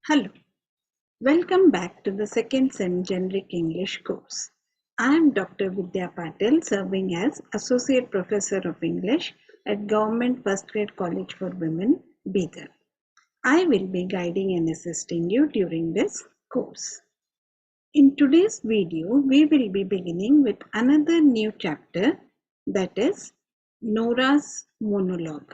Hello, welcome back to the second sem generic English course. I am Dr. Vidya Patil, serving as Associate Professor of English at Government First Grade College for Women, Bidar. I will be guiding and assisting you during this course. In today's video, we will be beginning with another new chapter, that is Nora's monologue.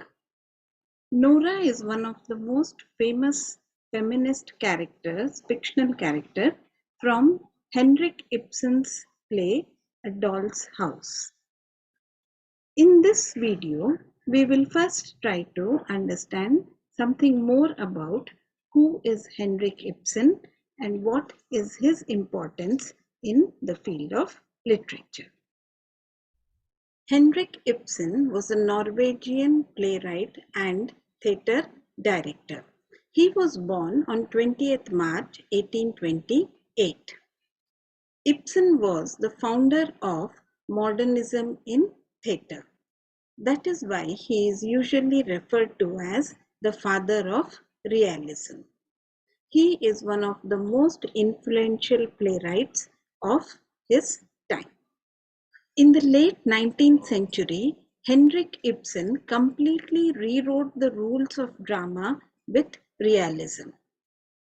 Nora is one of the most famous feminist characters, fictional character from Henrik Ibsen's play A Doll's House. In this video, we will first try to understand something more about who is Henrik Ibsen and what is his importance in the field of literature. Henrik Ibsen was a Norwegian playwright and theatre director. He was born on 20th March 1828. Ibsen was the founder of modernism in theatre. That is why he is usually referred to as the father of realism. He is one of the most influential playwrights of his time. In the late 19th century, Henrik Ibsen completely rewrote the rules of drama with realism.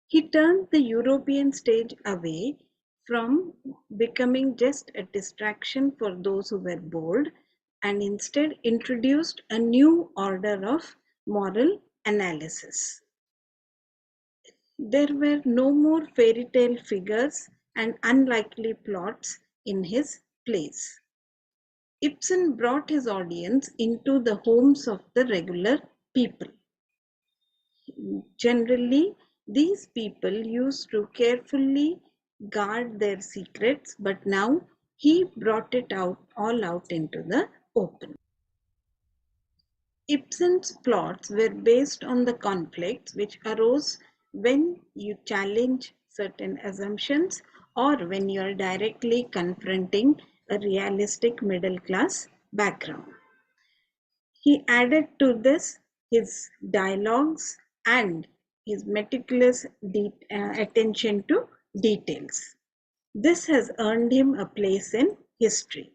He turned the European stage away from becoming just a distraction for those who were bored and instead introduced a new order of moral analysis. There were no more fairy tale figures and unlikely plots in his plays. Ibsen brought his audience into the homes of the regular people. Generally, these people used to carefully guard their secrets, but now he brought it all out into the open. Ibsen's plots were based on the conflicts which arose when you challenge certain assumptions or when you are directly confronting a realistic middle class background. He added to this his dialogues and his meticulous attention to details. This has earned him a place in history.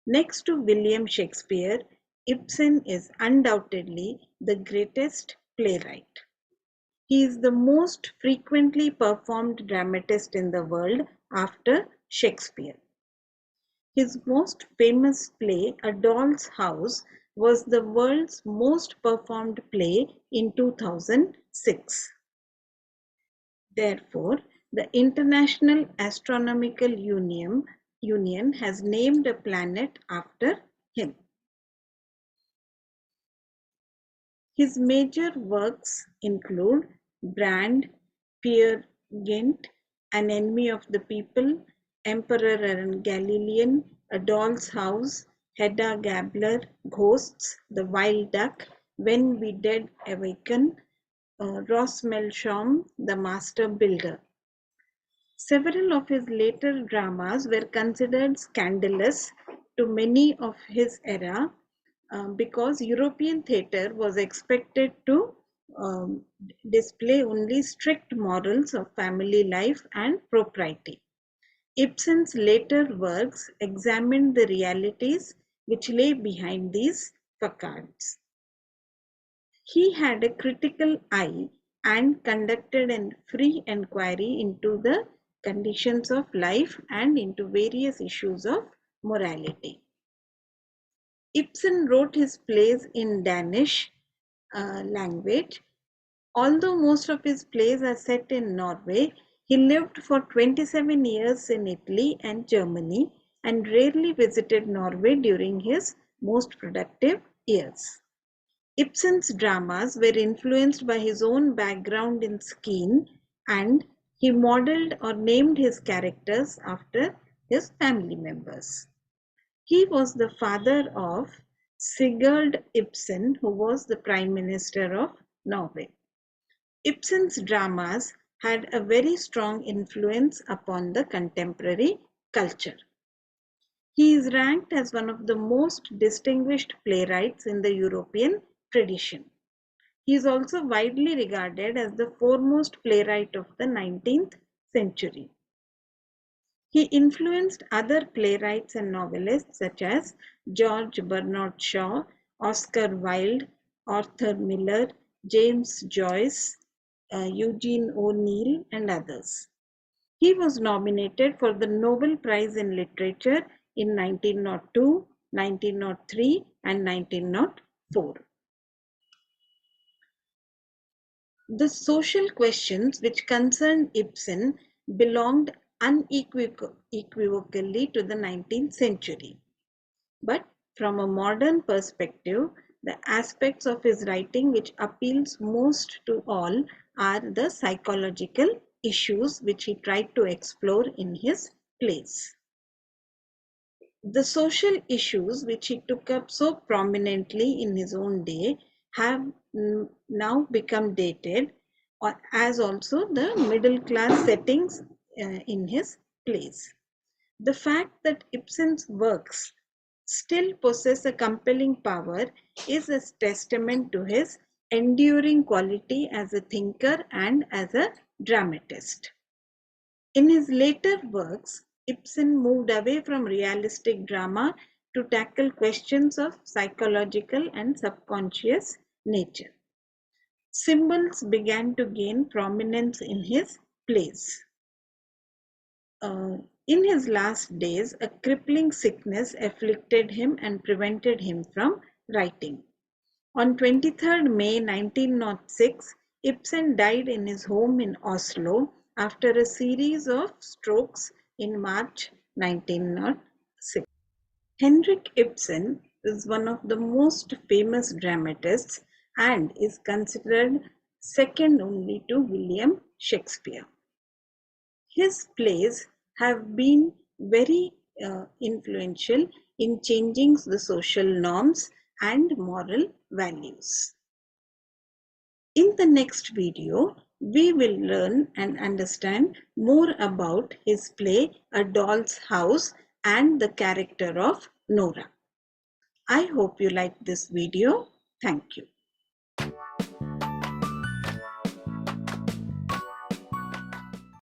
Next to William Shakespeare, Ibsen is undoubtedly the greatest playwright. He is the most frequently performed dramatist in the world after Shakespeare. His most famous play, A Doll's House, was the world's most performed play in 2006. Therefore, the International Astronomical Union has named a planet after him. His major works include Brand, Peer Gynt, An Enemy of the People, Emperor and Galilean, A Doll's House, Hedda Gabler, Ghosts, The Wild Duck, When We Dead Awaken, Ross Melsham, The Master Builder. Several of his later dramas were considered scandalous to many of his era because European theatre was expected to display only strict morals of family life and propriety. Ibsen's later works examined the realities which lay behind these facades. He had a critical eye and conducted a free inquiry into the conditions of life and into various issues of morality. Ibsen wrote his plays in Danish language. Although most of his plays are set in Norway, he lived for 27 years in Italy and Germany and rarely visited Norway during his most productive years. Ibsen's dramas were influenced by his own background in skiing, and he modeled or named his characters after his family members. He was the father of Sigurd Ibsen, who was the Prime Minister of Norway. Ibsen's dramas had a very strong influence upon the contemporary culture. He is ranked as one of the most distinguished playwrights in the European tradition. He is also widely regarded as the foremost playwright of the 19th century. He influenced other playwrights and novelists such as George Bernard Shaw, Oscar Wilde, Arthur Miller, James Joyce, Eugene O'Neill, and others. He was nominated for the Nobel Prize in Literature in 1902, 1903, and 1904. The social questions which concerned Ibsen belonged unequivocally to the 19th century. But from a modern perspective, the aspects of his writing which appeals most to all are the psychological issues which he tried to explore in his plays. The social issues which he took up so prominently in his own day have now become dated, as also the middle class settings in his plays. The fact that Ibsen's works still possess a compelling power is a testament to his enduring quality as a thinker and as a dramatist. In his later works, Ibsen moved away from realistic drama to tackle questions of psychological and subconscious nature. Symbols began to gain prominence in his plays. In his last days, a crippling sickness afflicted him and prevented him from writing. On 23rd May 1906, Ibsen died in his home in Oslo after a series of strokes in March 1906. Henrik Ibsen is one of the most famous dramatists and is considered second only to William Shakespeare. His plays have been very influential in changing the social norms and moral values. In the next video, we will learn and understand more about his play A Doll's House and the character of Nora. I hope you liked this video. Thank you.